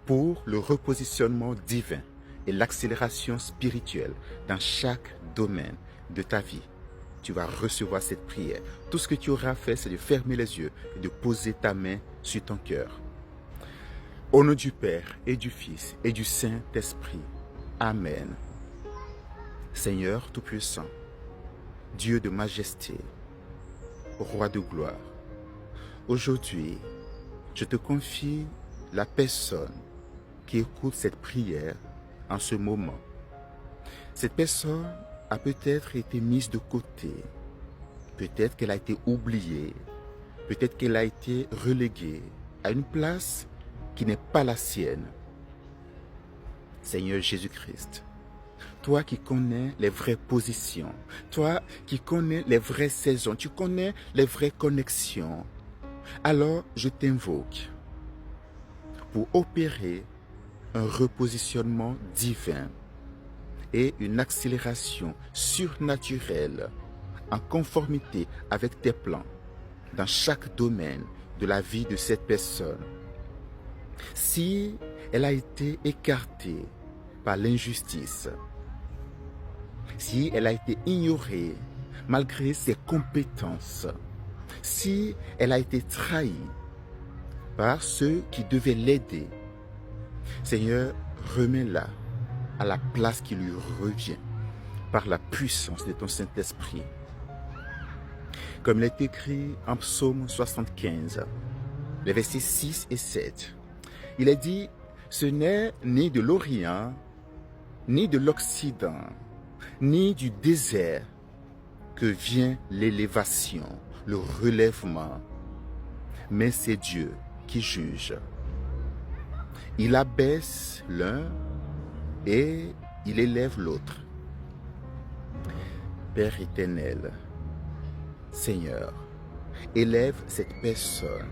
pour le repositionnement divin et l'accélération spirituelle dans chaque domaine de ta vie. Tu vas recevoir cette prière. Tout ce que tu auras fait, c'est de fermer les yeux et de poser ta main sur ton cœur. Au nom du Père et du Fils et du Saint-Esprit. Amen. Seigneur Tout-Puissant, Dieu de majesté, Roi de gloire, aujourd'hui, je te confie la personne qui écoute cette prière en ce moment. Cette personne a peut-être été mise de côté, peut-être qu'elle a été oubliée, peut-être qu'elle a été reléguée à une place qui n'est pas la sienne. Seigneur Jésus-Christ, toi qui connais les vraies positions, toi qui connais les vraies saisons, tu connais les vraies connexions, alors je t'invoque pour opérer un repositionnement divin et une accélération surnaturelle en conformité avec tes plans dans chaque domaine de la vie de cette personne. Si elle a été écartée par l'injustice, si elle a été ignorée malgré ses compétences, si elle a été trahie par ceux qui devaient l'aider, Seigneur, remets-la à la place qui lui revient par la puissance de ton Saint-Esprit. Comme il est écrit en Psaume 75, les versets 6 et 7, il est dit, ce n'est ni de l'Orient, ni de l'Occident, ni du désert que vient l'élévation, le relèvement, mais c'est Dieu qui juge. Il abaisse l'un et il élève l'autre. Père éternel, Seigneur, élève cette personne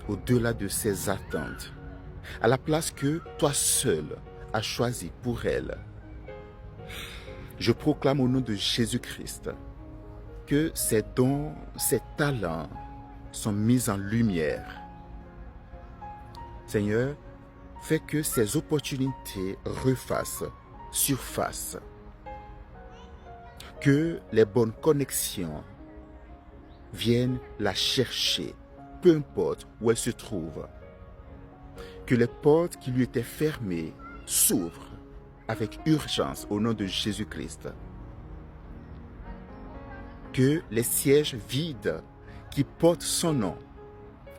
au-delà de ses attentes, à la place que toi seul as choisi pour elle. Je proclame au nom de Jésus-Christ que ses dons, ses talents sont mis en lumière. Seigneur, fais que ces opportunités refassent surface. Que les bonnes connexions viennent la chercher, peu importe où elle se trouve. Que les portes qui lui étaient fermées s'ouvrent avec urgence au nom de Jésus-Christ. Que les sièges vides qui portent son nom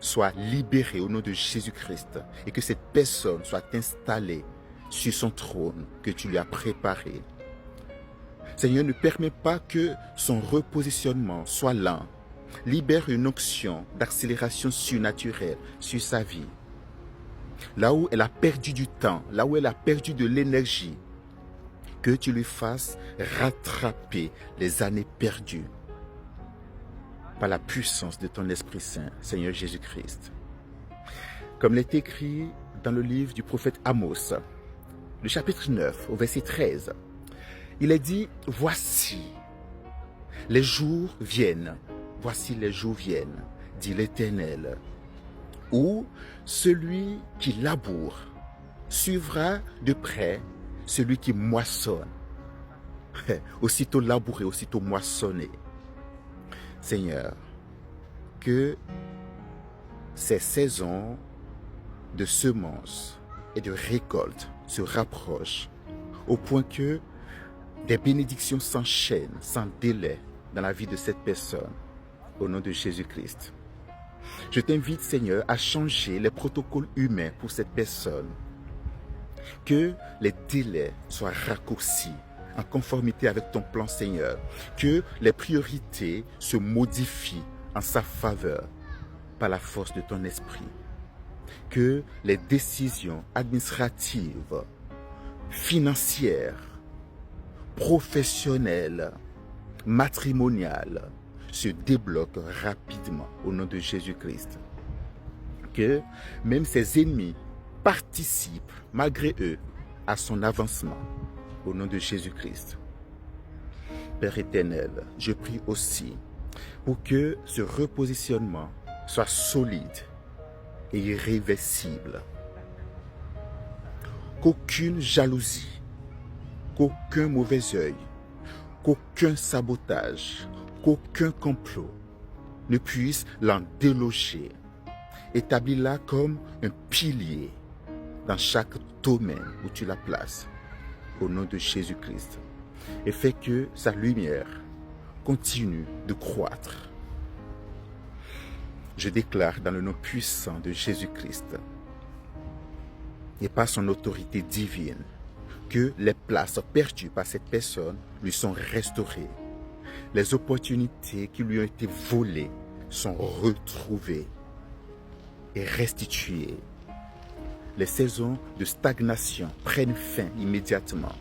soient libérés au nom de Jésus-Christ et que cette personne soit installée sur son trône que tu lui as préparé. Seigneur, ne permets pas que son repositionnement soit lent. Libère une onction d'accélération surnaturelle sur sa vie. Là où elle a perdu du temps, là où elle a perdu de l'énergie, que tu lui fasses rattraper les années perdues par la puissance de ton Esprit Saint, Seigneur Jésus-Christ. Comme il est écrit dans le livre du prophète Amos, le chapitre 9, au verset 13, il est dit, voici, les jours viennent, dit l'Éternel, où celui qui laboure suivra de près celui qui moissonne. Aussitôt labouré, aussitôt moissonné. Seigneur, que ces saisons de semences et de récoltes se rapprochent au point que des bénédictions s'enchaînent sans délai dans la vie de cette personne, au nom de Jésus-Christ. Je t'invite, Seigneur, à changer les protocoles humains pour cette personne. Que les délais soient raccourcis en conformité avec ton plan, Seigneur. Que les priorités se modifient en sa faveur par la force de ton esprit. Que les décisions administratives, financières, professionnelles, matrimoniales se débloquent rapidement au nom de Jésus-Christ. Que même ses ennemis participent malgré eux à son avancement au nom de Jésus-Christ. Père éternel, je prie aussi pour que ce repositionnement soit solide et irréversible. qu'aucune jalousie, qu'aucun mauvais œil, qu'aucun sabotage, qu'aucun complot ne puisse l'en déloger. Établis-la comme un pilier dans chaque domaine où tu la places, au nom de Jésus-Christ, et fais que sa lumière continue de croître. Je déclare dans le nom puissant de Jésus-Christ et par son autorité divine que les places perdues par cette personne lui sont restaurées. Les opportunités qui lui ont été volées sont retrouvées et restituées. Les saisons de stagnation prennent fin immédiatement.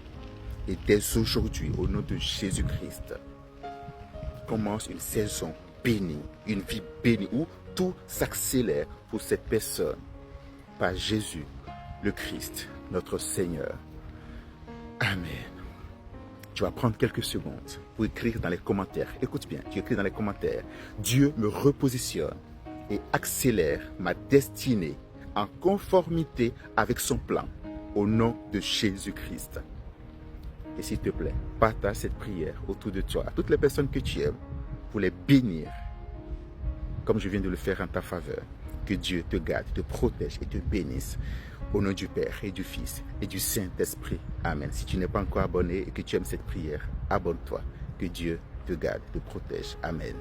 Et dès aujourd'hui, au nom de Jésus-Christ, commence une saison bénie, une vie bénie, où tout s'accélère pour cette personne. Par Jésus, le Christ, notre Seigneur. Amen. Tu vas prendre quelques secondes pour écrire dans les commentaires. Écoute bien, tu écris dans les commentaires. Dieu me repositionne et accélère ma destinée en conformité avec son plan, au nom de Jésus-Christ. Et s'il te plaît, partage cette prière autour de toi, à toutes les personnes que tu aimes, pour les bénir, comme je viens de le faire en ta faveur. Que Dieu te garde, te protège et te bénisse. Au nom du Père et du Fils et du Saint-Esprit. Amen. Si tu n'es pas encore abonné et que tu aimes cette prière, abonne-toi. Que Dieu te garde, te protège. Amen.